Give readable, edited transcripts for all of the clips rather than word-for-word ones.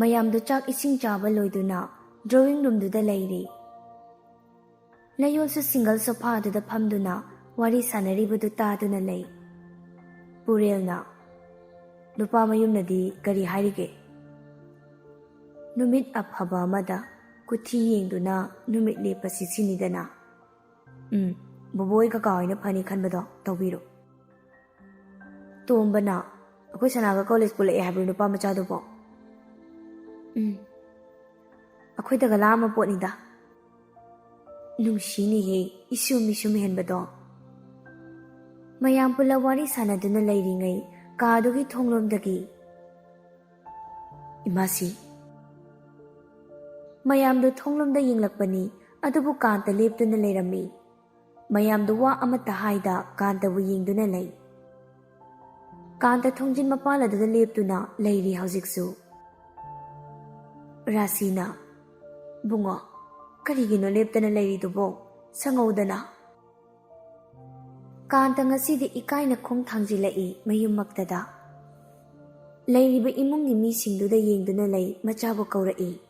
ꯃꯌꯥꯝꯗꯨ ꯆꯥꯛ ꯏꯁꯤꯡ ꯆꯥꯕ ꯂꯣꯏꯗꯨꯅ ꯗ꯭ꯔꯣꯋꯤꯡ ꯔꯨꯝꯗꯨꯗ ꯂꯩꯔꯤ꯫ ꯂꯩꯌꯣꯜꯁꯨ ꯁꯤꯡꯒꯜ ꯁꯣꯐꯥꯗꯨꯗ ꯐꯝꯗꯨꯅ ꯋꯥꯔꯤ ꯁꯥꯟꯅꯔꯤꯕꯗꯨ ꯇꯥꯗꯨꯅ ꯂꯩ꯫ ꯄꯨꯔꯦꯜꯅ, ꯅꯨꯄꯥ ꯃꯌꯨꯝꯅꯗꯤ ꯀꯔꯤ ꯍꯥꯏꯔꯤꯒꯦ? ꯅꯨꯃꯤꯠ ꯑꯐꯕ ꯑꯃꯗ ꯀꯨꯊꯤ ꯌꯦꯡꯗꯨꯅ ꯅꯨꯃꯤꯠ ꯂꯦꯞꯄꯁꯤ ꯁꯤꯅꯤꯗꯅ꯫ ꯕꯣꯕꯣꯏ ꯀꯀꯥ ꯍꯣꯏꯅ ꯐꯅꯤ ꯈꯟꯕꯗꯣ ꯇꯧꯕꯤꯔꯣ꯫ ꯇꯣꯝꯕꯅ, ꯑꯩꯈꯣꯏ ꯁꯅꯥꯒ ꯀꯣꯂꯦꯖ ꯄꯨꯜꯂꯛꯑꯦ ꯍꯥꯏꯕ꯭ꯔꯣ ꯅꯨꯄꯥ ꯃꯆꯥꯗꯨꯕꯣ? ꯑꯩꯈꯣꯏꯗꯒ ꯂꯥꯛꯑꯝꯕ ꯄꯣꯠꯅꯤꯗ꯫ ꯅꯨꯡꯁꯤꯅꯤꯍꯦ ꯏꯁꯨꯝ ꯏꯁꯨꯝ ꯍꯦꯟꯕꯗꯣ꯫ ꯃꯌꯥꯝ ꯄꯨꯜꯂꯞ ꯋꯥꯔꯤ ꯁꯥꯟꯅꯗꯨꯅ ꯂꯩꯔꯤꯉꯩ ꯀꯥꯗꯨꯒꯤ ꯊꯣꯡꯂꯣꯝꯗꯒꯤ, ꯏꯃꯥꯁꯤ꯫ ꯃꯌꯥꯝꯗꯨ ꯊꯣꯡꯂꯣꯝꯗ ꯌꯦꯡꯂꯛꯄꯅꯤ, ꯑꯗꯨꯕꯨ ꯀꯥꯟꯇ ꯂꯦꯞꯇꯨꯅ ꯂꯩꯔꯝꯃꯤ꯫ ꯃꯌꯥꯝꯗꯨ ꯋꯥ ꯑꯃꯠꯇ ꯍꯥꯏꯗ ꯀꯥꯟꯇꯕꯨ ꯌꯦꯡꯗꯨꯅ ꯂꯩ꯫ ꯀꯥꯟꯇ ꯊꯣꯡꯖꯤꯟ ꯃꯄꯥꯟ ꯑꯗꯨꯗ ꯂꯦꯞꯇꯨꯅ ꯂꯩꯔꯤ ꯍꯧꯖꯤꯛꯁꯨ꯫ ꯔꯥꯁꯤꯅ, ꯕꯨꯡꯉꯣ, ꯀꯔꯤꯒꯤꯅꯣ ꯂꯦꯞꯇꯅ ꯂꯩꯔꯤꯗꯨꯕꯣ? ꯁꯪꯉꯧꯗꯅ꯫ ꯀꯥꯟꯇ ꯉꯁꯤꯗꯤ ꯏꯀꯥꯏꯅ ꯈꯣꯡ ꯊꯥꯡꯖꯤꯜꯂꯛꯏ ꯃꯌꯨꯝꯃꯛꯇꯗ꯫ ꯂꯩꯔꯤꯕ ꯏꯃꯨꯡꯒꯤ ꯃꯤꯁꯤꯡꯗꯨꯗ ꯌꯦꯡꯗꯨꯅ ꯂꯩ ꯃꯆꯥꯕꯨ ꯀꯧꯔꯛꯏ꯫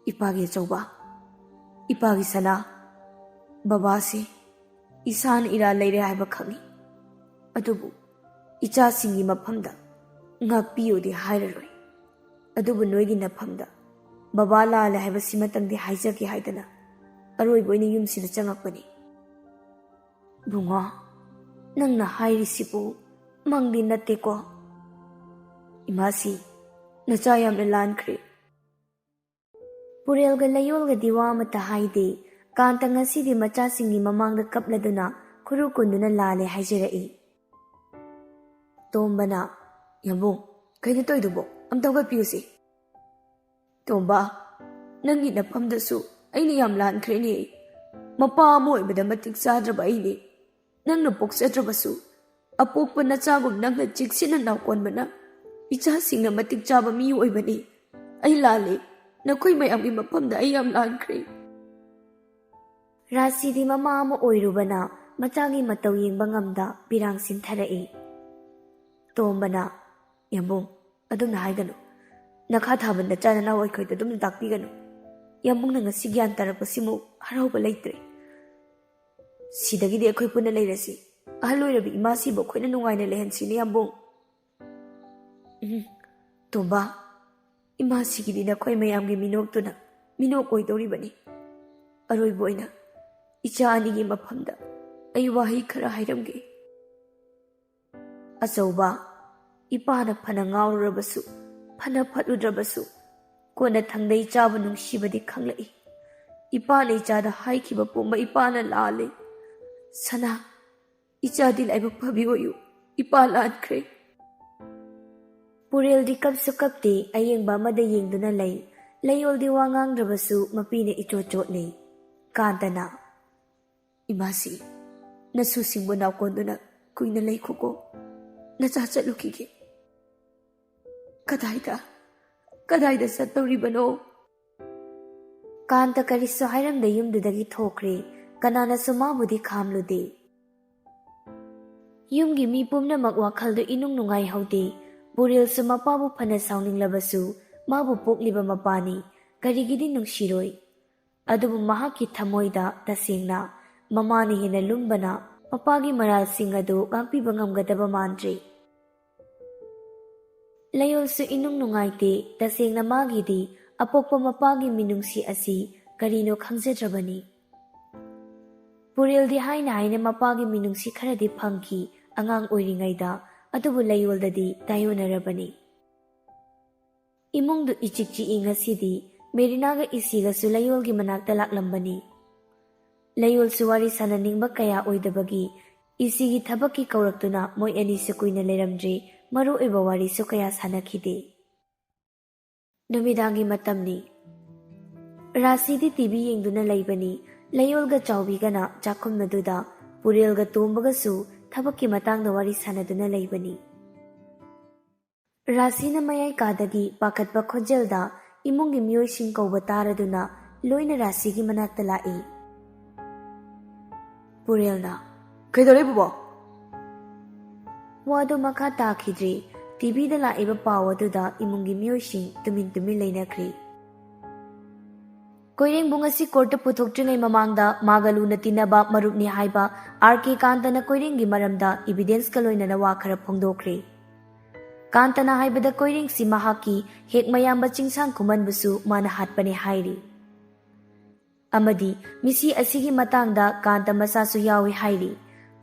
ꯏꯄꯥꯒꯤ ꯑꯆꯧꯕ, ꯏꯄꯥꯒꯤ ꯁꯅꯥ, ꯕꯕꯥꯁꯤ ꯏꯁꯥꯅ ꯏꯔꯥꯜ ꯂꯩꯔꯦ ꯍꯥꯏꯕ ꯈꯪꯏ꯫ ꯑꯗꯨꯕꯨ ꯏꯆꯥꯁꯤꯡꯒꯤ ꯃꯐꯝꯗ ꯉꯥꯛꯄꯤꯌꯨꯗꯤ ꯍꯥꯏꯔꯔꯣꯏ꯫ ꯑꯗꯨꯕꯨ ꯅꯣꯏꯒꯤ ꯅꯐꯝꯗ ꯕꯕꯥ ꯂꯥꯜꯂꯦ ꯍꯥꯏꯕꯁꯤꯃꯇꯪꯗꯤ ꯍꯥꯏꯖꯒꯦ ꯍꯥꯏꯗꯅ ꯑꯔꯣꯏꯕ ꯑꯣꯏꯅ ꯌꯨꯝꯁꯤꯗ ꯆꯪꯉꯛꯄꯅꯤ꯫ ꯕꯨꯡꯉꯣ, ꯅꯪꯅ ꯍꯥꯏꯔꯤꯁꯤꯕꯨ ꯃꯪꯗꯤ ꯅꯠꯇꯦꯀꯣ? ꯏꯃꯥꯁꯤ, ꯅꯆꯥ ꯌꯥꯝꯅ ꯂꯥꯟꯈ꯭ꯔꯦ꯫ ꯄꯨꯔꯦꯜꯒ ꯂꯩꯌꯣꯜꯒꯗꯤ ꯋꯥ ꯑꯃꯠꯇ ꯍꯥꯏꯗꯦ꯫ ꯀꯥꯟꯇ ꯉꯁꯤꯗꯤ ꯃꯆꯥꯁꯤꯡꯒꯤ ꯃꯃꯥꯡꯗ ꯀꯞꯂꯗꯨꯅ ꯈꯨꯔꯨ ꯀꯨꯟꯗꯨꯅ ꯂꯥꯜꯂꯦ ꯍꯥꯏꯖꯔꯛꯏ꯫ ꯇꯣꯝꯕꯅ, ꯌꯥꯝꯕꯨꯡ, ꯀꯩꯅꯣ ꯇꯧꯏꯗꯨꯕꯣ? ꯑꯝꯇ ꯍꯧꯒꯠꯄꯤꯌꯨꯁꯤ꯫ ꯇꯣꯝꯕ, ꯅꯪꯒꯤ ꯅꯐꯝꯗꯁꯨ ꯑꯩꯅ ꯌꯥꯝ ꯂꯥꯟꯈ꯭ꯔꯦꯅꯦ꯫ ꯃꯄꯥ ꯑꯃ ꯑꯣꯏꯕꯗ ꯃꯇꯤꯛ ꯆꯥꯗ꯭ꯔꯕ ꯑꯩꯅꯦ꯫ ꯅꯪꯅ ꯄꯣꯛꯆꯗ꯭ꯔꯕꯁꯨ ꯑꯄꯣꯛꯄ ꯅꯆꯥꯒꯨꯝ ꯅꯪꯅ ꯆꯦꯛꯁꯤꯟꯅ ꯅꯥꯎꯀꯣꯟꯕꯅ ꯏꯆꯥꯁꯤꯡꯅ ꯃꯇꯤꯛ ꯆꯥꯕ ꯃꯤ ꯑꯣꯏꯕꯅꯤ꯫ ꯑꯩ ꯂꯥꯜꯂꯦ꯫ ꯅꯈꯣꯏ ꯃꯌꯥꯝꯒꯤ ꯃꯐꯝꯗ ꯑꯩ ꯌꯥꯝ ꯂꯥꯟꯈ꯭ꯔꯦ꯫ ꯔꯥꯁꯤꯗꯤ ꯃꯃꯥ ꯑꯃ ꯑꯣꯏꯔꯨꯕꯅ ꯃꯆꯥꯒꯤ ꯃꯇꯧ ꯌꯦꯡꯕ ꯉꯝꯗ ꯄꯤꯔꯥꯡ ꯁꯤꯟꯊꯔꯛꯏ꯫ ꯇꯣꯝꯕꯅ, ꯌꯥꯝꯕꯨꯡ, ꯑꯗꯨꯝꯅ ꯍꯥꯏꯒꯅꯨ꯫ ꯅꯈꯥ ꯊꯥꯕ ꯅꯆꯥ ꯅꯅꯥꯎ ꯑꯩꯈꯣꯏꯗ ꯑꯗꯨꯝꯅ ꯇꯥꯛꯄꯤꯒꯅꯨ꯫ ꯌꯥꯝꯕꯨꯡꯅ ꯉꯁꯤ ꯒ꯭ꯌꯥꯟ ꯇꯥꯔꯛꯄꯁꯤꯃꯨꯛ ꯍꯔꯥꯎꯕ ꯂꯩꯇ꯭ꯔꯦ꯫ ꯁꯤꯗꯒꯤꯗꯤ ꯑꯩꯈꯣꯏ ꯄꯨꯟꯅ ꯂꯩꯔꯁꯤ꯫ ꯑꯍꯜ ꯑꯣꯏꯔꯕꯤ ꯏꯃꯥꯁꯤꯕꯨ ꯑꯩꯈꯣꯏꯅ ꯅꯨꯡꯉꯥꯏꯅ ꯂꯩꯍꯟꯁꯤꯅꯦ ꯌꯥꯝꯕꯨꯡ꯫ ꯇꯣꯝꯕ, ꯏꯃꯥꯁꯤꯒꯤꯗꯤ ꯅꯈꯣꯏ ꯃꯌꯥꯝꯒꯤ ꯃꯤꯅꯣꯛꯇꯨꯅ ꯃꯤꯅꯣꯛ ꯑꯣꯏꯗꯧꯔꯤꯕꯅꯤ꯫ ꯑꯔꯣꯏꯕ ꯑꯣꯏꯅ ꯏꯆꯥ ꯑꯅꯤꯒꯤ ꯃꯐꯝꯗ ꯑꯩ ꯋꯥꯍꯩ ꯈꯔ ꯍꯥꯏꯔꯝꯒꯦ꯫ ꯑꯆꯧꯕ, ꯏꯄꯥꯅ ꯐꯅ ꯉꯥꯎꯔꯨꯔꯕꯁꯨ ꯐꯅ ꯐꯠꯂꯨꯗ꯭ꯔꯕꯁꯨ ꯀꯣꯟꯅ ꯊꯪꯗ ꯏꯆꯥꯕꯨ ꯅꯨꯡꯁꯤꯕꯗꯤ ꯈꯪꯂꯛꯏ꯫ ꯏꯄꯥꯅ ꯏꯆꯥꯗ ꯍꯥꯏꯈꯤꯕ ꯄꯨꯝꯕ ꯏꯄꯥꯅ ꯂꯥꯜꯂꯦ꯫ ꯁꯅꯥ, ꯏꯆꯥꯗꯤ ꯂꯥꯏꯕꯛ ꯐꯕꯤ ꯑꯣꯏꯌꯨ꯫ ꯏꯄꯥ ꯂꯥꯟꯈ꯭ꯔꯦ꯫ ꯄꯨꯔꯦꯜꯗꯤ ꯀꯞꯁꯨ ꯀꯞꯇꯦ, ꯑꯌꯦꯡꯕ ꯑꯃꯗ ꯌꯦꯡꯗꯨꯅ ꯂꯩ꯫ ꯂꯩꯌꯣꯜꯗꯤ ꯋꯥ ꯉꯥꯡꯗ꯭ꯔꯕꯁꯨ ꯃꯄꯤꯅ ꯏꯆꯣꯠ ꯆꯣꯠꯂꯤ꯫ ꯀꯥꯟꯇꯅ, ꯏꯃꯥꯁꯤ, ꯅꯁꯨꯁꯤꯡꯕꯨ ꯅꯥꯎꯀꯣꯟꯗꯨꯅ ꯀꯨꯏꯅ ꯂꯩꯈꯣꯀꯣ꯫ ꯅꯆꯥ ꯆꯠꯂꯨꯈꯤꯒꯦ꯫ ꯀꯗꯥꯏꯗ ꯆꯠꯇꯧꯔꯤꯕꯅꯣ? ꯀꯥꯟꯇ ꯀꯔꯤꯁꯨ ꯍꯥꯏꯔꯝꯗ ꯌꯨꯝꯗꯨꯗꯒꯤ ꯊꯣꯛꯈ꯭ꯔꯦ꯫ ꯀꯅꯥꯅꯁꯨ ꯃꯥꯕꯨꯗꯤ ꯈꯥꯝꯂꯨꯗꯦ꯫ ꯌꯨꯝꯒꯤ ꯃꯤ ꯄꯨꯝꯅꯃꯛ ꯋꯥꯈꯜꯗꯨ ꯏꯅꯨꯡ ꯅꯨꯡꯉꯥꯏꯍꯧꯗꯦ꯫ ꯄꯨꯔꯦꯜꯁꯨ ꯃꯄꯥꯕꯨ ꯐꯅ ꯁꯥꯎꯅꯤꯡꯂꯕꯁꯨ ꯃꯥꯕꯨ ꯄꯣꯛꯂꯤꯕ ꯃꯄꯥꯅꯤ, ꯀꯔꯤꯒꯤꯗꯤ ꯅꯨꯡꯁꯤꯔꯣꯏ? ꯑꯗꯨꯕꯨ ꯃꯍꯥꯛꯀꯤ ꯊꯃꯣꯏꯗ ꯇꯁꯦꯡꯅ ꯃꯃꯥꯅ ꯍꯦꯟꯅ ꯂꯨꯝꯕꯅ ꯃꯄꯥꯒꯤ ꯃꯔꯥꯜꯁꯤꯡ ꯑꯗꯨ ꯉꯥꯛꯄꯤꯕ ꯉꯝꯒꯗꯕ ꯃꯥꯟꯗ꯭ꯔꯦ꯫ ꯂꯩꯌꯣꯜꯁꯨ ꯏꯅꯨꯡ ꯅꯨꯡꯉꯥꯏꯇꯦ꯫ ꯇꯁꯦꯡꯅ ꯃꯥꯒꯤꯗꯤ ꯑꯄꯣꯛꯄ ꯃꯄꯥꯒꯤ ꯃꯤꯅꯨꯡꯁꯤ ꯑꯁꯤ ꯀꯔꯤꯅꯣ ꯈꯪꯖꯗ꯭ꯔꯕꯅꯤ꯫ ꯄꯨꯔꯦꯜꯗꯤ ꯍꯥꯏꯅ ꯃꯄꯥꯒꯤ ꯃꯤꯅꯨꯡꯁꯤ ꯈꯔꯗꯤ ꯐꯪꯈꯤ ꯑꯉꯥꯡ ꯑꯣꯏꯔꯤꯉꯩꯗ, ꯑꯗꯨꯕꯨ ꯂꯩꯌꯣꯜꯗꯗꯤ ꯇꯥꯏꯌꯣꯟꯅꯔꯕꯅꯤ꯫ ꯏꯃꯨꯡꯗꯨ ꯏꯆꯤꯛ ꯆꯤꯛꯏ ꯉꯁꯤꯗꯤ꯫ ꯃꯦꯔꯤꯅꯥꯒ ꯏꯁꯤꯒꯁꯨ ꯂꯩꯌꯣꯜꯒꯤ ꯃꯅꯥꯛꯇ ꯂꯥꯛꯂꯝꯕꯅꯤ꯫ ꯂꯩꯌꯣꯜꯁꯨ ꯋꯥꯔꯤ ꯁꯥꯟꯅꯅꯤꯡꯕ ꯀꯌꯥ ꯑꯣꯏꯗꯕꯒꯤ ꯏꯁꯤꯒꯤ ꯊꯕꯛꯀꯤ ꯀꯧꯔꯛꯇꯨꯅ ꯃꯣꯏ ꯑꯅꯤꯁꯨ ꯀꯨꯏꯅ ꯂꯩꯔꯝꯗ꯭ꯔꯦ꯫ ꯃꯔꯨ ꯑꯣꯏꯕ ꯋꯥꯔꯤꯁꯨ ꯀꯌꯥ ꯁꯥꯟꯅꯈꯤꯗꯦ꯫ ꯅꯨꯃꯤꯗꯥꯡꯒꯤ ꯃꯇꯝꯅꯤ꯫ ꯔꯥꯁꯤꯗꯤ ꯇꯤꯚꯤ ꯌꯦꯡꯗꯨꯅ ꯂꯩꯕꯅꯤ꯫ ꯂꯩꯌꯣꯜꯒ ꯆꯥꯎꯕꯤꯒꯅ ꯆꯥꯛꯈꯨꯝꯅꯗꯨꯗ ꯄꯨꯔꯦꯜꯒ ꯇꯣꯝꯕꯒꯁꯨ ꯊꯕꯛꯀꯤ ꯃꯇꯥꯡꯗ ꯋꯥꯔꯤ ꯁꯥꯟꯅꯗꯨꯅ ꯂꯩꯕꯅꯤ꯫ ꯔꯥꯁꯤꯅ ꯃꯌꯥꯏ ꯀꯥꯗꯒꯤ ꯄꯥꯈꯠꯄ ꯈꯣꯟꯖꯦꯜꯗ ꯏꯃꯨꯡꯒꯤ ꯃꯤꯑꯣꯏꯁꯤꯡ ꯀꯧꯕ ꯇꯥꯔꯗꯨꯅ ꯂꯣꯏꯅ ꯔꯥꯁꯤꯒꯤ ꯃꯅꯥꯛꯇ ꯂꯥꯛꯏ꯫ ꯄꯨꯔꯦꯜꯅ, ꯀꯩꯗꯧꯔꯦ ꯕꯨꯕꯣ? ꯋꯥꯗꯨ ꯃꯈꯥ ꯇꯥꯈꯤꯗ꯭ꯔꯤ꯫ ꯇꯤꯚꯤꯗ ꯂꯥꯛꯏꯕ ꯄꯥꯎ ꯑꯗꯨꯗ ꯏꯃꯨꯡꯒꯤ ꯃꯤꯑꯣꯏꯁꯤꯡ ꯇꯨꯃꯤꯟ ꯇꯨꯃꯤꯟ ꯂꯩꯅꯈ꯭ꯔꯤ꯫ ꯀꯣꯏꯔꯦꯡꯕꯨ ꯉꯁꯤ ꯀꯣꯔꯠꯇ ꯄꯨꯊꯣꯛꯇ꯭ꯔꯤꯉꯩ ꯃꯃꯥꯡꯗ ꯃꯥꯒ ꯂꯨꯅ ꯇꯤꯟꯅꯕ ꯃꯔꯨꯞꯅꯤ ꯍꯥꯏꯕ R.K. ꯀꯥꯟꯇꯅ ꯀꯣꯏꯔꯦꯡꯒꯤ ꯃꯔꯝꯗ ꯏꯕꯤꯗꯦꯟꯁꯀ ꯂꯣꯏꯅꯅ ꯋꯥ ꯈꯔ ꯐꯣꯡꯗꯣꯛꯈ꯭ꯔꯦ꯫ ꯀꯥꯟꯇꯅ ꯍꯥꯏꯕꯗ ꯀꯣꯏꯔꯦꯡꯁꯤ ꯃꯍꯥꯛꯀꯤ ꯍꯦꯛ ꯃꯌꯥꯝꯕ ꯆꯤꯡꯁꯥꯡ ꯈꯨꯃꯟꯕꯨꯁꯨ ꯃꯥꯅ ꯍꯥꯠꯄꯅꯦ ꯍꯥꯏꯔꯤ꯫ ꯑꯃꯗꯤ ꯃꯤꯁꯤ ꯑꯁꯤꯒꯤ ꯃꯇꯥꯡꯗ ꯀꯥꯟꯇ ꯃꯆꯥꯁꯨ ꯌꯥꯎꯏ ꯍꯥꯏꯔꯤ꯫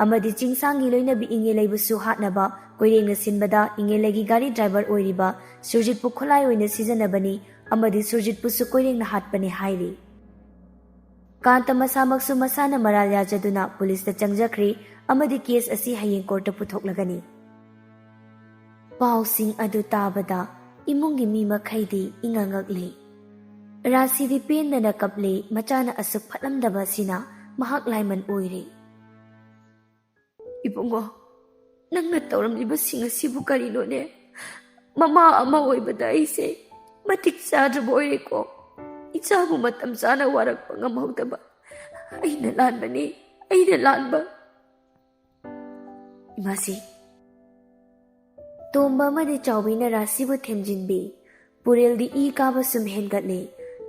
ꯑꯃꯗꯤ ꯆꯤꯡꯁꯥꯡꯒꯤ ꯂꯣꯏꯅꯕꯤ ꯏꯉꯦꯂꯩꯕꯨꯁꯨ ꯍꯥꯠꯅꯕ ꯀꯣꯏꯔꯦꯡꯅ ꯁꯤꯟꯕꯗ ꯏꯉꯦꯂꯩꯒꯤ ꯒꯥꯔꯤ ꯗ꯭ꯔꯥꯏꯚꯔ ꯑꯣꯏꯔꯤꯕ ꯁꯨꯔꯖꯤꯠꯄꯨ ꯈꯨꯠꯂꯥꯏ ꯑꯣꯏꯅ ꯁꯤꯖꯤꯟꯅꯕꯅꯤ ꯑꯃꯗꯤ ꯁꯨꯔꯖꯤꯠꯄꯨꯁꯨ ꯀꯣꯏꯔꯦꯡꯅ ꯍꯥꯠꯄꯅꯤ ꯍꯥꯏꯔꯤ꯫ ꯀꯥꯟꯇ ꯃꯁꯥꯃꯛꯁꯨ ꯃꯁꯥꯅ ꯃꯔꯥꯜ ꯌꯥꯖꯗꯨꯅ ꯄꯨꯂꯤꯁꯇ ꯆꯪꯖꯈ꯭ꯔꯦ ꯑꯃꯗꯤ ꯀꯦꯁ ꯑꯁꯤ ꯍꯌꯦꯡ ꯀꯣꯔꯠꯇ ꯄꯨꯊꯣꯛꯂꯒꯅꯤ꯫ ꯄꯥꯎꯁꯤꯡ ꯑꯗꯨ ꯇꯥꯕꯗ ꯏꯃꯨꯡꯒꯤ ꯃꯤ ꯃꯈꯩꯗꯤ ꯏꯉꯛꯉꯛꯂꯤ꯫ ꯔꯥꯁꯤꯗꯤ ꯄꯦꯟꯗꯅ ꯀꯞꯂꯤ꯫ ꯃꯆꯥꯅ ꯑꯁꯨꯛ ꯐꯠꯂꯝꯗꯕ ꯑꯁꯤꯅ ꯃꯍꯥꯛ ꯂꯥꯏꯃꯟ ꯑꯣꯏꯔꯦ꯫ ꯏꯕꯨꯡꯉꯣ, ꯅꯪꯅ ꯇꯧꯔꯝꯂꯤꯕꯁꯤꯡ ꯑꯁꯤꯕꯨ ꯀꯔꯤꯅꯣꯅꯦ? ꯃꯃꯥ ꯑꯃ ꯑꯣꯏꯕꯗ ꯑꯩꯁꯦ ꯃꯇꯤꯛ ꯆꯥꯗ꯭ꯔꯕ ꯑꯣꯏꯔꯦꯀꯣ꯫ ꯏꯆꯥꯕꯨ ꯃꯇꯝ ꯆꯥꯅ ꯋꯥꯔꯛꯄ ꯉꯝꯍꯧꯗꯕ ꯑꯩꯅ ꯂꯥꯟꯕꯅꯤ, ꯑꯩꯅ ꯂꯥꯟꯕ꯫ ꯏꯃꯥꯁꯤ꯫ ꯇꯣꯝꯕ ꯑꯃꯗꯤ ꯆꯥꯎꯕꯤꯅ ꯔꯥꯁꯤꯕꯨ ꯊꯦꯝꯖꯤꯟꯕꯤ꯫ ꯄꯨꯔꯦꯜꯗꯤ ꯏ ꯀꯥꯕ ꯁꯨꯝ ꯍꯦꯟꯒꯠꯂꯤ꯫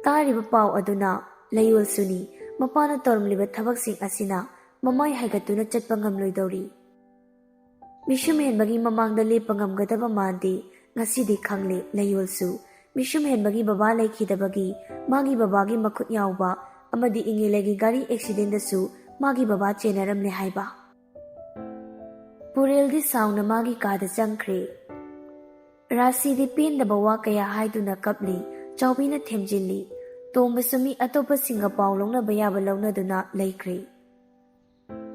ꯇꯥꯔꯤꯕ ꯄꯥꯎ ꯑꯗꯨꯅ ꯂꯩꯌꯣꯜꯁꯨꯅꯤ ꯃꯄꯥꯅ ꯇꯧꯔꯝꯂꯤꯕ ꯊꯕꯛꯁꯤꯡ ꯑꯁꯤꯅ ꯃꯃꯥꯏ ꯍꯥꯏꯒꯠꯇꯨꯅ ꯆꯠꯄ ꯉꯝꯂꯣꯏꯗꯧꯔꯤ꯫ ꯃꯤꯁꯨꯝ ꯍꯦꯟꯕꯒꯤ ꯃꯃꯥꯡꯗ ꯂꯦꯞꯄ ꯉꯝꯒꯗꯕ ꯃꯥꯟꯗꯦ꯫ ꯉꯁꯤꯗꯤ ꯈꯪꯂꯦ ꯂꯩꯌꯣꯜꯁꯨ ꯃꯤꯁꯨꯝ ꯍꯦꯟꯕꯒꯤ ꯕꯕꯥ ꯂꯩꯈꯤꯗꯕꯒꯤ ꯃꯥꯒꯤ ꯕꯕꯥꯒꯤ ꯃꯈꯨꯠ ꯌꯥꯎꯕ ꯑꯃꯗꯤ ꯏꯉꯦꯂꯩꯒꯤ ꯒꯥꯔꯤ ꯑꯦꯛꯁꯤꯗꯦꯟꯗꯁꯨ ꯃꯥꯒꯤ ꯕꯕꯥ ꯆꯦꯟꯅꯔꯝꯂꯦ ꯍꯥꯏꯕ꯫ ꯄꯨꯔꯦꯜꯗꯤ ꯁꯥꯎꯅ ꯃꯥꯒꯤ ꯀꯥꯗ ꯆꯪꯈ꯭ꯔꯦ꯫ ꯔꯥꯁꯤꯗꯤ ꯄꯦꯟꯗꯕ ꯋꯥ ꯀꯌꯥ ꯍꯥꯏꯗꯨꯅ ꯀꯞꯂꯤ꯫ ꯆꯥꯎꯕꯤꯅ ꯊꯦꯝꯖꯤꯜꯂꯤ꯫ ꯇꯣꯝꯕꯁꯨ ꯃꯤ ꯑꯇꯣꯞꯄꯁꯤꯡꯒ ꯄꯥꯎ ꯂꯧꯅꯕ ꯌꯥꯕ ꯂꯧꯅꯗꯨꯅ ꯂꯩꯈ꯭ꯔꯦ꯫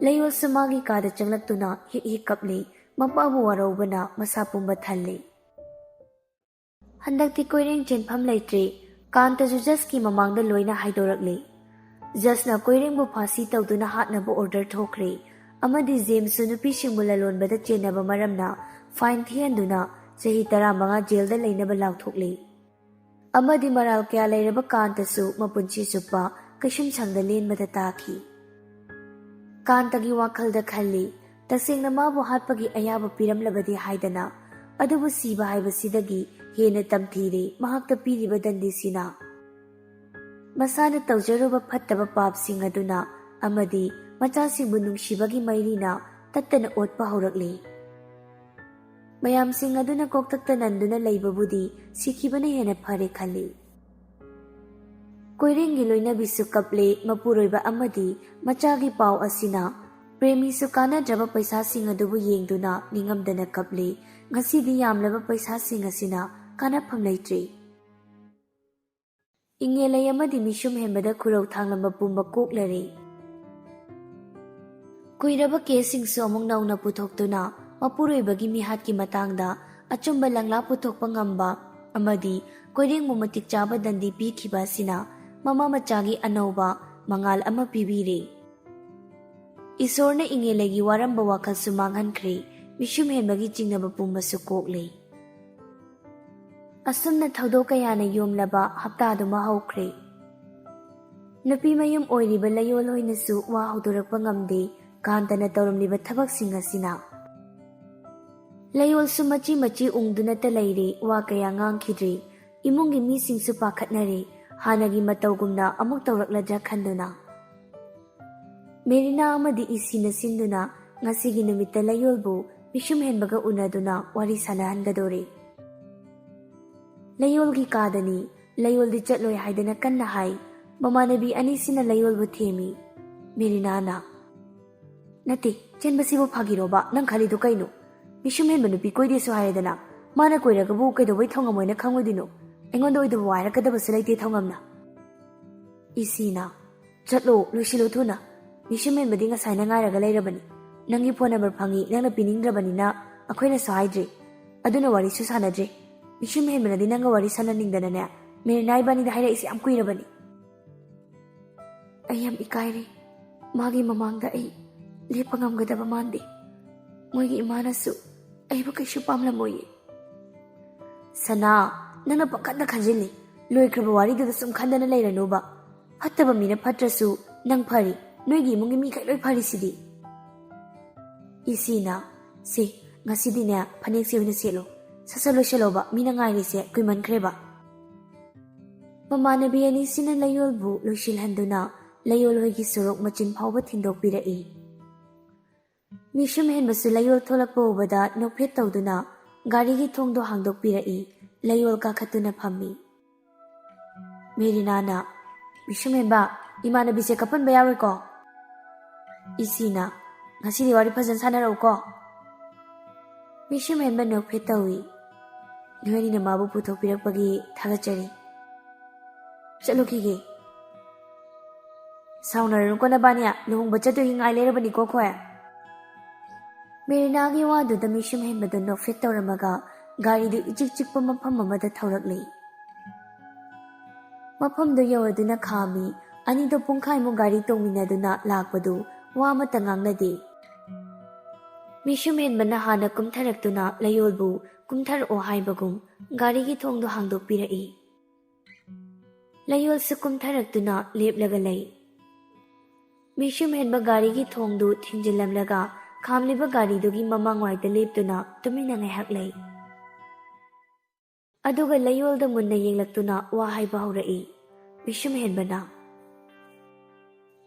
ꯂꯩꯌꯣꯜꯁꯨ ꯃꯥꯒꯤ ꯀꯥꯗ ꯆꯪꯂꯛꯇꯨꯅ ꯍꯤꯛ ꯍꯤꯛ ꯀꯞꯂꯤ꯫ ꯃꯄꯥꯕꯨ ꯋꯥꯔꯧꯕꯅ ꯃꯁꯥ ꯄꯨꯝꯕ ꯊꯜꯂꯤ꯫ ꯍꯟꯗꯛꯇꯤ ꯀꯣꯏꯔꯦꯡ ꯆꯦꯟꯐꯝ ꯂꯩꯇ꯭ꯔꯦ꯫ ꯀꯥꯟꯇꯁꯨ ꯖꯁꯀꯤ ꯃꯃꯥꯡꯗ ꯂꯣꯏꯅ ꯍꯥꯏꯗꯣꯔꯛꯂꯤ꯫ ꯖꯁꯅ ꯀꯣꯏꯔꯦꯡꯕꯨ ꯐꯥꯁꯤ ꯇꯧꯗꯨꯅ ꯍꯥꯠꯅꯕ ꯑꯣꯔꯗꯔ ꯊꯣꯛꯈ꯭ꯔꯦ ꯑꯃꯗꯤ ꯖꯦꯝꯁꯁꯨ ꯅꯨꯄꯤꯁꯤꯡꯕꯨ ꯂꯂꯣꯟꯕꯗ ꯆꯦꯟꯅꯕ ꯃꯔꯝꯅ ꯐꯥꯏꯟ ꯊꯤꯍꯟꯗꯨꯅ ꯆꯍꯤ 15 ꯖꯦꯜꯗ ꯂꯩꯅꯕ ꯂꯥꯎꯊꯣꯛꯂꯤ꯫ ꯑꯃꯗꯤ ꯃꯔꯥꯜ ꯀꯌꯥ ꯂꯩꯔꯕ ꯀꯥꯟꯇꯁꯨ ꯃꯄꯨꯟꯁꯤ ꯆꯨꯞꯄ ꯀꯩꯁꯨꯝꯁꯪꯗ ꯂꯦꯟꯕꯗ ꯇꯥꯈꯤ꯫ ꯀꯥꯟꯇꯒꯤ ꯋꯥꯈꯜꯗ ꯈꯜꯂꯤ, ꯇꯁꯦꯡꯅ ꯃꯥꯕꯨ ꯍꯥꯠꯄꯒꯤ ꯑꯌꯥꯕ ꯄꯤꯔꯝꯂꯕꯗꯤ ꯍꯥꯏꯗꯅ, ꯑꯗꯨꯕꯨ ꯁꯤꯕ ꯍꯥꯏꯕꯁꯤꯗꯒꯤ ꯍꯦꯟꯅ ꯇꯝꯊꯤꯔꯦ ꯃꯍꯥꯛꯇ ꯄꯤꯔꯤꯕ ꯗꯟꯗꯤꯁꯤꯅ꯫ ꯃꯁꯥꯅ ꯇꯧꯖꯔꯨꯕ ꯐꯠꯇꯕ ꯄꯥꯞꯁꯤꯡ ꯑꯗꯨꯅ ꯑꯃꯗꯤ ꯃꯆꯥꯁꯤꯡꯕꯨ ꯅꯨꯡꯁꯤꯕꯒꯤ ꯃꯩꯔꯤꯅ ꯇꯠꯇꯅ ꯑꯣꯠꯄ ꯍꯧꯔꯛꯂꯤ꯫ ꯃꯌꯥꯝꯁꯤꯡ ꯑꯗꯨꯅ ꯀꯣꯛꯇꯛꯇ ꯅꯟꯗꯨꯅ ꯂꯩꯕꯕꯨꯗꯤ ꯁꯤꯈꯤꯕꯅ ꯍꯦꯟꯅ ꯐꯔꯦ ꯈꯜꯂꯤ꯫ ꯀꯣꯏꯔꯦꯡꯒꯤ ꯂꯣꯏꯅꯕꯤꯁꯨ ꯀꯞꯂꯦ꯫ ꯃꯄꯨꯔꯣꯏꯕ ꯑꯃꯗꯤ ꯃꯆꯥꯒꯤ ꯄꯥꯎ ꯑꯁꯤꯅ ꯄ꯭ꯔꯦꯃꯤꯁꯨ ꯀꯥꯟꯅꯗ꯭ꯔꯕ ꯄꯩꯁꯥꯁꯤꯡ ꯑꯗꯨꯕꯨ ꯌꯦꯡꯗꯨꯅ ꯅꯤꯡꯉꯝꯗꯅ ꯀꯞꯂꯤ꯫ ꯉꯁꯤꯗꯤ ꯌꯥꯝꯂꯕ ꯄꯩꯁꯥꯁꯤꯡ ꯑꯁꯤꯅ ꯀꯥꯟꯅꯐꯝ ꯂꯩꯇ꯭ꯔꯦ꯫ ꯏꯉꯦꯂꯩ ꯑꯃꯗꯤ ꯃꯤꯁꯨꯝ ꯍꯦꯟꯕꯗ ꯈꯨꯔꯧ ꯊꯥꯡꯂꯝꯕ ꯄꯨꯝꯕ ꯀꯣꯛꯂꯔꯦ꯫ ꯀꯨꯏꯔꯕ ꯀꯦꯁꯁꯤꯡꯁꯨ ꯑꯃꯨꯛ ꯅꯧꯅ ꯄꯨꯊꯣꯛꯇꯨꯅ ꯃꯄꯨꯔꯣꯏꯕꯒꯤ ꯃꯤꯍꯥꯠꯀꯤ ꯃꯇꯥꯡꯗ ꯑꯆꯨꯝꯕ ꯂꯪꯂꯥ ꯄꯨꯊꯣꯛꯄ ꯉꯝꯕ ꯑꯃꯗꯤ ꯀꯣꯏꯔꯦꯡꯕꯨ ꯃꯇꯤꯛ ꯆꯥꯕ ꯗꯟꯗꯤ ꯄꯤꯈꯤꯕ ꯑꯁꯤꯅ ꯃꯃꯥ ꯃꯆꯥꯒꯤ ꯑꯅꯧꯕ ꯃꯉꯥꯜ ꯑꯃ ꯄꯤꯕꯤꯔꯦ꯫ ꯏꯁꯣꯔꯅ ꯏꯉꯦꯂꯩꯒꯤ ꯋꯥꯔꯝꯕ ꯋꯥꯈꯜꯁꯨ ꯃꯥꯡꯍꯟꯈ꯭ꯔꯦ꯫ ꯃꯤꯁꯨꯝ ꯍꯦꯟꯕꯒꯤ ꯆꯤꯡꯅꯕ ꯄꯨꯝꯕꯁꯨ ꯀꯣꯛꯂꯦ꯫ ꯑꯁꯨꯝꯅ ꯊꯧꯗꯣꯛ ꯀꯌꯥꯅ ꯌꯣꯝꯂꯕ ꯍꯞꯇꯥꯗꯨꯃ ꯍꯧꯈ꯭ꯔꯦ꯫ ꯅꯨꯄꯤ ꯃꯌꯨꯝ ꯑꯣꯏꯔꯤꯕ ꯂꯩꯌꯣꯜ ꯍꯣꯏꯅꯁꯨ ꯋꯥ ꯍꯧꯗꯣꯔꯛꯄ ꯉꯝꯗꯦ ꯀꯥꯟꯇꯅ ꯇꯧꯔꯝꯂꯤꯕ ꯊꯕꯛꯁꯤꯡ ꯑꯁꯤꯅ꯫ ꯂꯩꯌꯣꯜꯁꯨ ꯃꯆꯤ ꯃꯆꯤ ꯎꯪꯗꯨꯅꯇ ꯂꯩꯔꯦ꯫ ꯋꯥ ꯀꯌꯥ ꯉꯥꯡꯈꯤꯗ꯭ꯔꯦ꯫ ꯏꯃꯨꯡꯒꯤ ꯃꯤꯁꯤꯡꯁꯨ ꯄꯥꯈꯠꯅꯔꯦ ꯍꯥꯟꯅꯒꯤ ꯃꯇꯧꯒꯨꯝꯅ ꯑꯃꯨꯛ ꯇꯧꯔꯛꯂꯗ꯭ꯔꯥ ꯈꯟꯗꯨꯅ꯫ ꯃꯦꯔꯤꯅꯥ ꯑꯃꯗꯤ ꯏꯁꯤꯅ ꯁꯤꯟꯗꯨꯅ ꯉꯁꯤꯒꯤ ꯅꯨꯃꯤꯠꯇ ꯂꯩꯌꯣꯜꯕꯨ ꯃꯤꯁꯨꯝ ꯍꯦꯟꯕꯒ ꯎꯅꯗꯨꯅ ꯋꯥꯔꯤ ꯁꯥꯅꯍꯟꯒꯗꯣꯔꯦ꯫ ꯂꯩꯌꯣꯜꯒꯤ ꯀꯥꯗꯅꯤ꯫ ꯂꯩꯌꯣꯜꯗꯤ ꯆꯠꯂꯣꯏ ꯍꯥꯏꯗꯅ ꯀꯟꯅ ꯍꯥꯏ꯫ ꯃꯃꯥꯟꯅꯕꯤ ꯑꯅꯤꯁꯤꯅ ꯂꯩꯌꯣꯜꯕꯨ ꯊꯦꯝꯃꯤ꯫ ꯃꯦꯔꯤꯅꯥꯅ, ꯅꯠꯇꯦ, ꯆꯦꯟꯕꯁꯤꯕꯨ ꯐꯥꯒꯤꯔꯣꯕ? ꯅꯪ ꯈꯜꯂꯤꯗꯣ ꯀꯩꯅꯣ? ꯃꯤꯁꯨꯝ ꯍꯦꯟꯕ ꯅꯨꯄꯤ ꯀꯣꯏꯗꯦꯁꯨ ꯍꯥꯏꯔꯦꯗꯅ, ꯃꯥꯅ ꯀꯣꯏꯔꯒꯕꯨ ꯀꯩꯗꯧꯕꯩ ꯊꯧꯉꯝ ꯑꯣꯏꯅ ꯈꯪꯉꯣꯏꯗꯣꯏꯅꯣ? ꯑꯩꯉꯣꯟꯗ ꯑꯣꯏꯗꯕ ꯋꯥ ꯍꯥꯏꯔꯛꯀꯗꯕꯁꯨ ꯂꯩꯇꯦ ꯊꯧꯉꯝꯅ꯫ ꯏꯁꯤꯅ, ꯆꯠꯂꯣ, ꯂꯣꯏꯁꯤꯜꯂꯣ ꯊꯨꯅ꯫ ꯃꯤꯁꯨꯝ ꯍꯦꯟꯕꯗꯤ ꯉꯁꯥꯏꯅ ꯉꯥꯏꯔꯒ ꯂꯩꯔꯕꯅꯤ꯫ ꯅꯪꯒꯤ ꯐꯣꯟ ꯅꯝꯕꯔ ꯐꯪꯉꯤ, ꯅꯪꯅ ꯄꯤꯅꯤꯡꯗ꯭ꯔꯕꯅꯤꯅ ꯑꯩꯈꯣꯏꯅꯁꯨ ꯍꯥꯏꯗ꯭ꯔꯦ, ꯑꯗꯨꯅ ꯋꯥꯔꯤꯁꯨ ꯁꯥꯟꯅꯗ꯭ꯔꯦ꯫ ꯃꯤꯁꯨꯝ ꯍꯦꯟꯕꯅꯗꯤ ꯅꯪꯒ ꯋꯥꯔꯤ ꯁꯥꯟꯅꯅꯤꯡꯗꯅꯅꯦ ꯃꯦꯔꯤꯅꯥ ꯏꯕꯥꯅꯤꯗ ꯍꯥꯏꯔꯛꯏꯁꯦ ꯌꯥꯝ ꯀꯨꯏꯔꯕꯅꯤ꯫ ꯑꯩ ꯌꯥꯝ ꯏꯀꯥꯏꯔꯦ꯫ ꯃꯥꯒꯤ ꯃꯃꯥꯡꯗ ꯑꯩ ꯂꯦꯞꯄ ꯉꯝꯒꯗꯕ ꯃꯥꯟꯗꯦ꯫ ꯃꯣꯏꯒꯤ ꯏꯃꯥꯅꯁꯨ ꯑꯩꯕꯨ ꯀꯩꯁꯨ ꯄꯥꯝꯂꯝꯃꯣꯏꯌꯦ꯫ ꯁꯅꯥ, ꯅꯪꯅ ꯄꯪꯈꯟꯗ ꯈꯟꯖꯤꯜꯂꯤ꯫ ꯂꯣꯏꯈ꯭ꯔꯕ ꯋꯥꯔꯤꯗꯨꯗ ꯁꯨꯝ ꯈꯟꯗꯅ ꯂꯩꯔꯅꯨꯕ꯫ ꯐꯠꯇꯕ ꯃꯤꯅ ꯐꯠꯇ꯭ꯔꯁꯨ ꯅꯪ ꯐꯔꯤ, ꯅꯣꯏꯒꯤ ꯏꯃꯨꯡꯒꯤ ꯃꯤꯈꯩ ꯂꯣꯏ ꯐꯔꯤꯁꯤꯗꯤ꯫ ꯏꯁꯤꯅ, ꯉꯁꯤꯗꯤꯅꯦ ꯐꯅꯦꯛꯁꯤ ꯑꯣꯏꯅ ꯁꯦꯠꯂꯣ꯫ Sasa loshaloba mina ngairisi kuimankreba. Mamanabi anisina layolbu loshilhanduna layol hoigi surok machin phawba thindokpirai. Mishum henbasu layol tholakpa ubada nokphet tawduna garigi thongdo hangdokpirai layol kakhatuna phammi. Merinana Mishum henba imanabi se kapan bayawi ko. Isina ngasidi wari phazan sanarau ko. Mishum henba nokphet tawi. Nuwani na mabu puthokpirakpagi thagachari. Chalukige. Saunarun ko na ba niya luhong bacha to yung ailera ba ni Kokoy? Merinagi wado da Mishum henbado nokphet tawramaga gari do ichik-chikpa mafam amada thawrakli. Mafamdo yawaduna khami anido pungkhay mo gari tongminaduna lakpado wa amata ngangnadi. Mishum henbana hana kumtharaktuna layolbu kumtharao haibagum garigi thongdo hangdokpirai. Layol sa kumtharaktuna leplaga lay. Mishum henba garigi thongdo thingjilamlaga khamliba garidogi mamangwaida leptuna tumina ngaihak lay. Aduga layolda munna yenglaktuna wa haiba haurai. Mishum henbana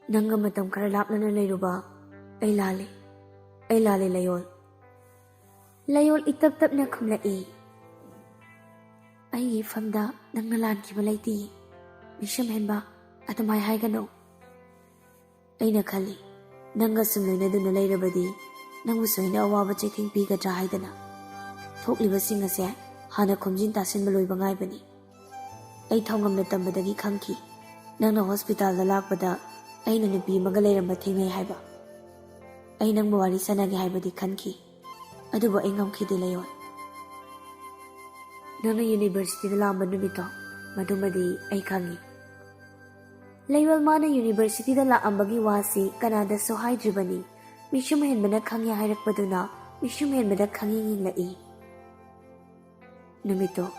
nanga matam khara laplana layruba ay lale layol. Layol itap-tap na kumlai. Ay ifamda nang nalankiba layti. Mishum henba atamay hay gano. Ay nakhali nanga sumloy na dun na layrabadi nang musoy na awaba chaiting piga trahay dana. Thokliba singa se hana khomjin tasin maloy bangay bani. Ay thongam na tambadagi khangki nang na hospital da lakpada ay na nupi magalayram thingnay hayba. Ay nang mawari sanagi haybadi khanki. Aduba ay ngamkidi layon. Nang na university na lamba numito madumadi ay khangi. Laywal mana university da laambagi wasi Canada so haidribani. Mishum henbana khangya hairakpaduna Mishum henbada khangi nginglai. Numito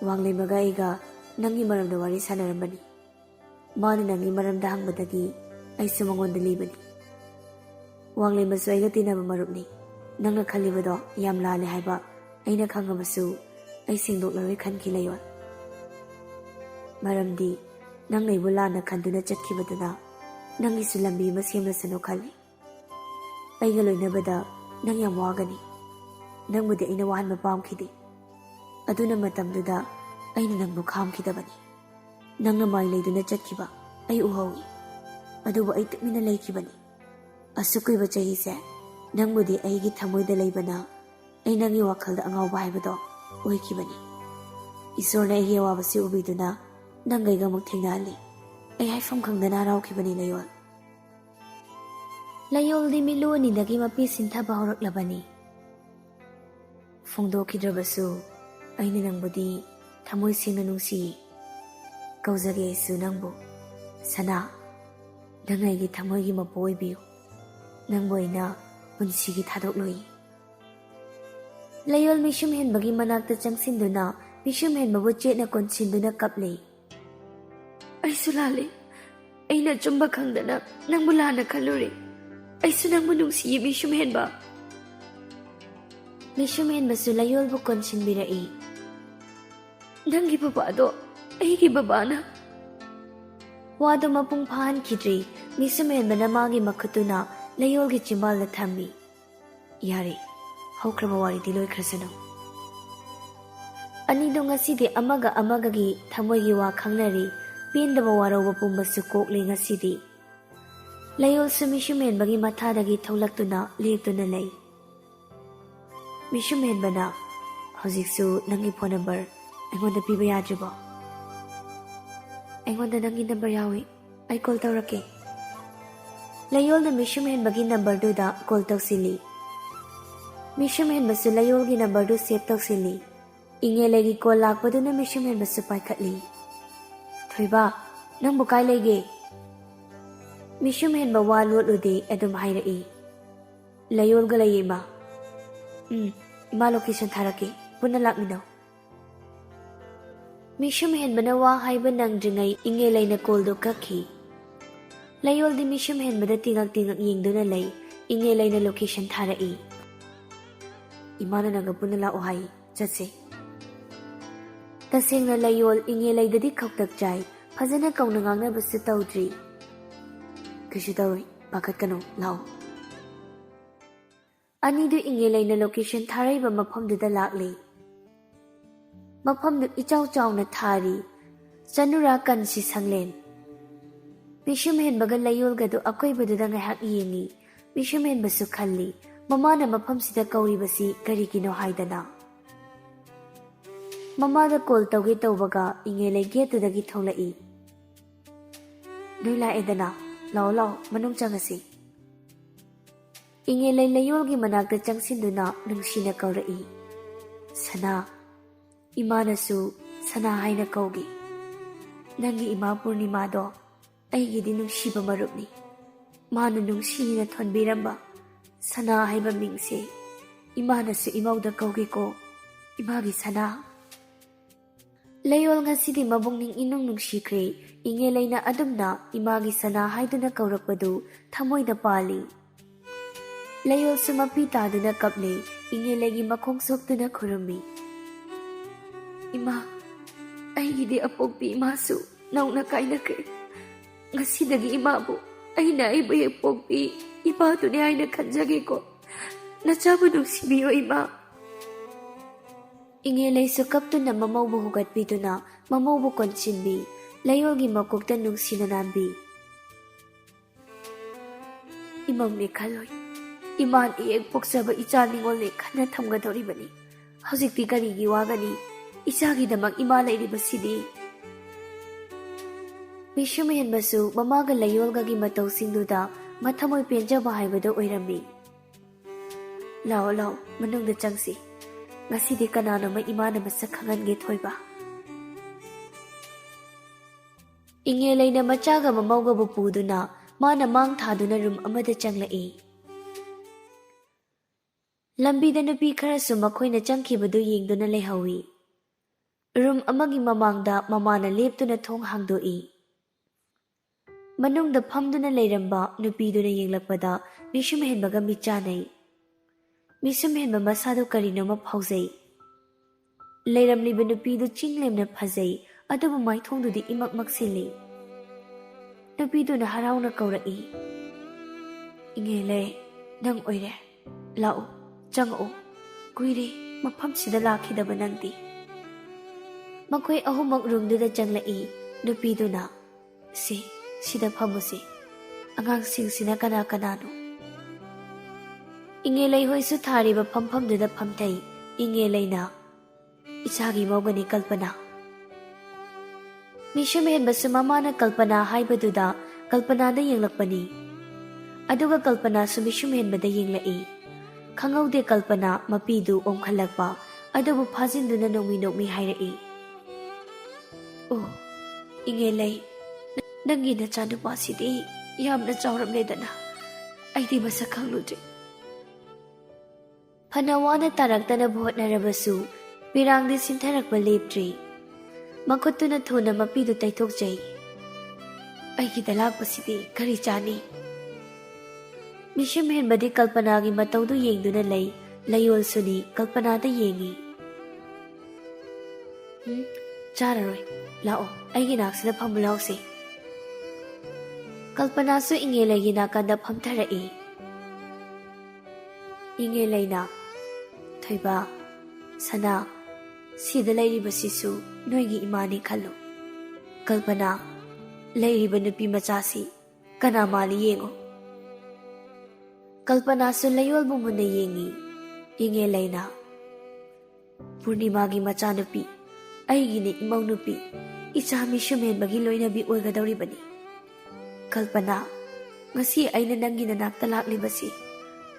wanglay maga iga nangi maramda wari sanarambani. Mana nangi maramda hangbadagi ay sumangonda libani. Wanglay maso ay gatinaba marupni. Nangna khalibado yam lale haiba aina khangamasu ay singdoklaroi khanki layon. Maramdi nang naibulana khanduna chatkibaduna nangi sulambi masemlasano khali. Ay galoinabada nang yam wagani. Nang mudi aina wahan mapamkhidi. Aduna matamduda aina nangbu khamkhidabani. Nang namay layduna chatkiba ay uhawi. Aduba ay tukmina laykibani. Asukoy ba chahise nang mudi aygi thamoyda laybana ay nangi wakhalda angawba haibado oikibani. Isorna aygi awabasi ubiduna nangayga magthingnali ay haifam khangdana haraukibani layol. Layol di miluani dagi mapi sinthaba hauраklabani. Phongdokidrabasu ayna nangbudi thamoy singna nungsi. Kauzage isu nangbu sana nangaygi thamoygi mapu oibiyu. Nangbu ayna punsigi thadokloy. Layol Mishum henbagi manakta changsinduna Mishum henbabu chetna konsinduna kaplay. Ay sulali ayna chumba khangdana nangbu lana khaluri. Ay sunangbu nungsiye Mishum henba. Mishum henbasu layolbu konsinbirai. Nangi babado aygi babana. Wado mapung phaan kidri Mishum henbana magi makhatuna layolgi chimbalda thammi. Yari haukraba waridi loikrasano. Anido ngasidi amagagi thamoygi wa khangnari pendaba warauba pumbasu kokle ngasidi. Layol su Mishum henbagi mathadagi tholaktuna leptuna lay. Mishum henbana hojiksu nangi phone number aingonda piba yadribo. Aingonda nangi number yawi ay call tawrake. Layol na Mishum henbagi number duda call tawsili. Mishum henbasu layolgi number du save tawsili. Inge lagi call lakpaduna Mishum henbasu paikhatli. Thoiba nangbu kai lege. Mishum henba wa lotlude adum hairai. Layol ga layi ma. Ima location tharake punna lakminaw. Mishum henbana wa haiba nangdringai inge layna call do kakhi. Layol di Mishum henbada tingak yengduna lay inge layna location tharai. Imana naga punna la ohai chatse. Tasengna layol ingelay khawtak chai fajana kauna ngangnabasi tawdri. Kashi tawi pakat kano lao. Anidu ingelayna location tharaiba mafamduda lakli. Mafamdu ichaw chawna thari chanura kansi sanglen. Mishum henbaga layol gadu akoibaduda ngayhak yengi. Mishum henbasu khalli mamana mafamsida kauribasi karigino haidana. Mamada call tawge tawbaga ingelay getudagi tholai. Noi laedana lao manung changasi. Ingelay layolgi managda changsinduna nungsina kaurai. Sana imanasu sana haina kaugi. Nangi ima Purnimado aigidi nungshiba marupni. Manu nungsina thonbiramba sana haiba mingse. Imanasu imauda kaugi ko imagi sana. Layol ngasidi mabungning inung nungshikre ingelayna adumna imagi sana haiduna kaurakpadu thamoida pali. Layol sumapi taduna kaple ingelaygi makhong soktuna khurumi. Ima aigidi apokpi imasu nauna kainakre. Ngasidagi imabu aina aibu apokpi ipatune aina khanjage ko. Nachabu nungsibiyo ima. Ingelay sukaptuna mamawbu hugatpiduna mamawbu konchinbi layolgi makokta nungsina nambi. Imamni khaloi. Iman iyeg poksaba icha ningolne khana thamgadoribani. Hojikti karigi wagani ichagidamak ima lairibasidi. Mishum henbasu mamaga layolgagi matawsingduda mathamoy penjaba haibada oirami. Lao manungda changsi. Ngasidi kanano may imana masakhangan ge thoiba. Ingelay na machaga mamawga bupuduna mana mang thaduna room amada changlai. Lambida nupi kharasu makoyna changkhibadu yengduna lehawi. Room amagi mamangda mamana leptuna thong hangdoi. Manungda phamduna leiramba nupiduna yenglakpada Mishum henbaga michanai. Mishum henba masado karino maphawjai. Leiramliba nupidu chinglemna phajai adubu maithongdudi imak maksili. Nupiduna harauna kaurai. Ingelay nang oire lao chango kuiri mafamsida lakhidaba nangdi. Makoy ahumak roomduda changlai nupiduna sida phamusi angangsing kana kanano. Ingelay hoisu thariba phamduda phamthai ingelayna ichagi mawgani kalpana. Mishum henbasu mamana kalpana haibaduda kalpanada yenglakpani. Aduga kalpana su mishum henbada yenglai. Khangaude kalpana mapidu omkhalakpa adubu phajinduna nokmi hairai. Oh ingelay nangi nachanupasidi yamna chawramledana aidi masak khangludre. Phanawana taraktana bhotnarabasu pirangdi sintharakpa leptri. Makutuna thona mapidu taithokjai. Aigi dalakpasidi kari chani. Mishum henbadi kalpanagi mataudu yengduna lay layol suni kalpanada yengi. Chararoi lao aigi naksida phamulause. Kalpanasu ingelaygi nakanda phamtharai. Ingelayna Thoiba sana sida lairibasisu noigi imani khallu. Kalpana lairiba nupi machasi kana mali yengo. Kalpana su layolbu munna yengi. Ingelayna Purnimagi machanupi aigini imau nupi icha Mishum henbagi loinabi oigadoribani. Kalpana ngasi aina nangi nanakta laklibasi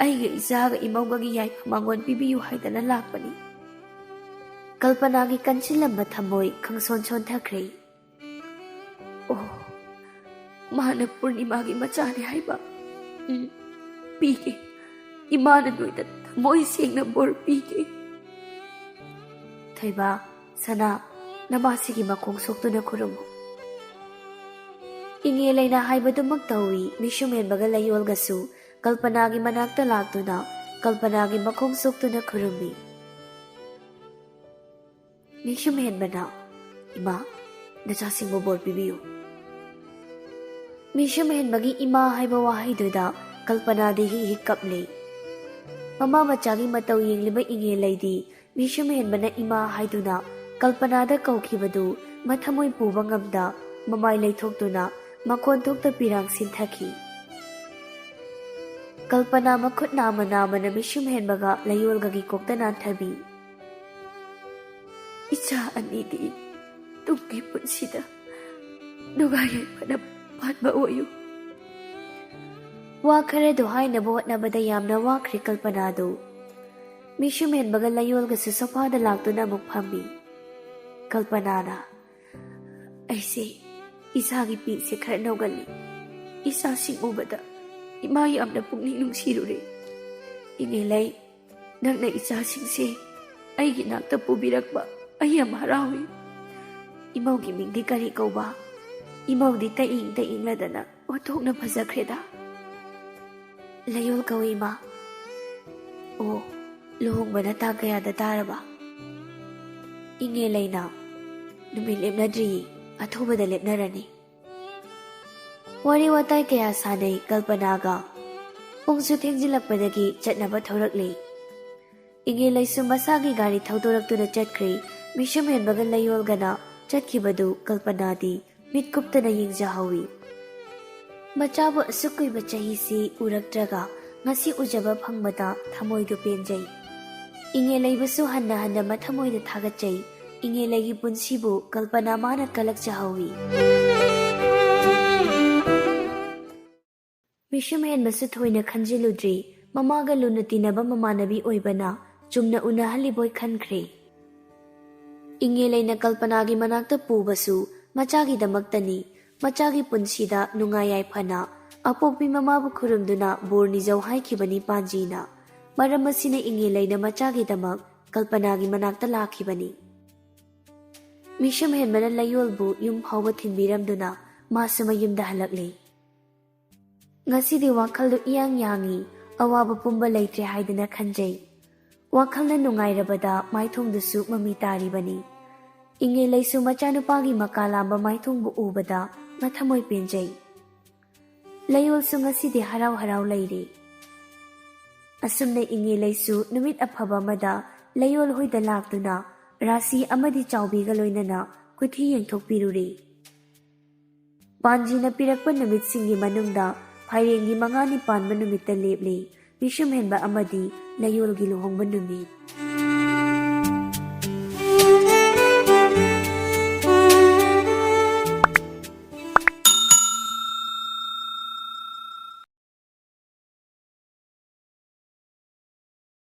aiga ichaga imawgagi yaifa mangon pibiyu haidana lakpani. Kalpanagi kanchilamba thamoi khangson thakre. Oh mana Purnimagi machani haiba. Pike imana noida thamoi sengna bor pike. Thoiba sana namasigi makhong soktuna khurumu. Ingelayna haibadumak tawi Mishum henbaga layolgasu kalpanagi manakta laktuna kalpanagi makhong soktuna khurumi. Mishum henbana Ima, nachasingbo bor pibiyu. Mishum henbagi ima haiba wahaiduda kalpanadagi hikapli. Mama machagi matau yengliba inge laidi Mishum henbana ima haiduna kalpanada kaukibadu mathamoi puba ngamda mamai leithokduna makon thokta pirang sinthaki. Kalpana makut nama na Mishum henbaga layolgagi kokta nanthabi. Icha anidi tungki punsida nugayay panap patba oyu. Wakare duhay na buhat na badayam na wakri kalpanado. Mishum henbaga layolga sa sopada lagto na mukpambi. Kalpanana. Ayse, isagi pinsi karanaw gali. Isa singubada. Imayam na pugning nung siruri. Inilay, nang na isa singsi. Ay ginagta po birakba. Ayam harawi. Imaw giming di kari ikaw ba? Imaw di taing ladana. Otok na pazakreda. Layol kaw ima. O, luhong ba na tagaya datara ba? Ingilay na. Numilip na dri. At hubadalip na rani. Wari-watay kaya sanay kalpanaga. Pungso tingsilakpadagi chatnaba thorakli. Ingilay sumasagi gari thawtorakto na chatkri. Mishum henbaga layol gana chatkibadu kalpanadi mitkupta na yingjahawi. Machabo asukui bachahisi uraktraga ngasi ujaba phangbada thamoidu penjai. Ingilay basu hanna mathamoida thagachai. Ingilay punsibu kalpana mana kalakjahawi. Mishum henbasu thoina khanjiludri mamaga luna tinaba mamanabi oibana chumna unahaliboy khankre. Ingilay na kalpanagi manakta pubasu machagi damaktani machagi punsida nungayay phana apokpi mamabu khurumduna borni jauhaikibani panjina maram asina ingilay na machagi damak kalpanagi manakta lakhibani. Mishum henbana layolbu yum phawba thinbiramduna masu mayumda halakli. Ngasidi wakhaldu iyang yangi awaba pumba leitre haidana khanjai. Wakhalna nungairabada maithongdusu mami taribani. Ingilay su machanupagi makalamba maithongbu ubada mathamoy penjai. Layol su ngasidi haraw leiri. Asumna ingilay su numit aphaba mada layol hoida laktuna rasi amadi chawbiga loinana kuthi yengthokpiruri. Panjina pirakpa numit singi manungda Pairengi mangani panba numitta lepli Mishum henba amadi layol gi luhongba numit.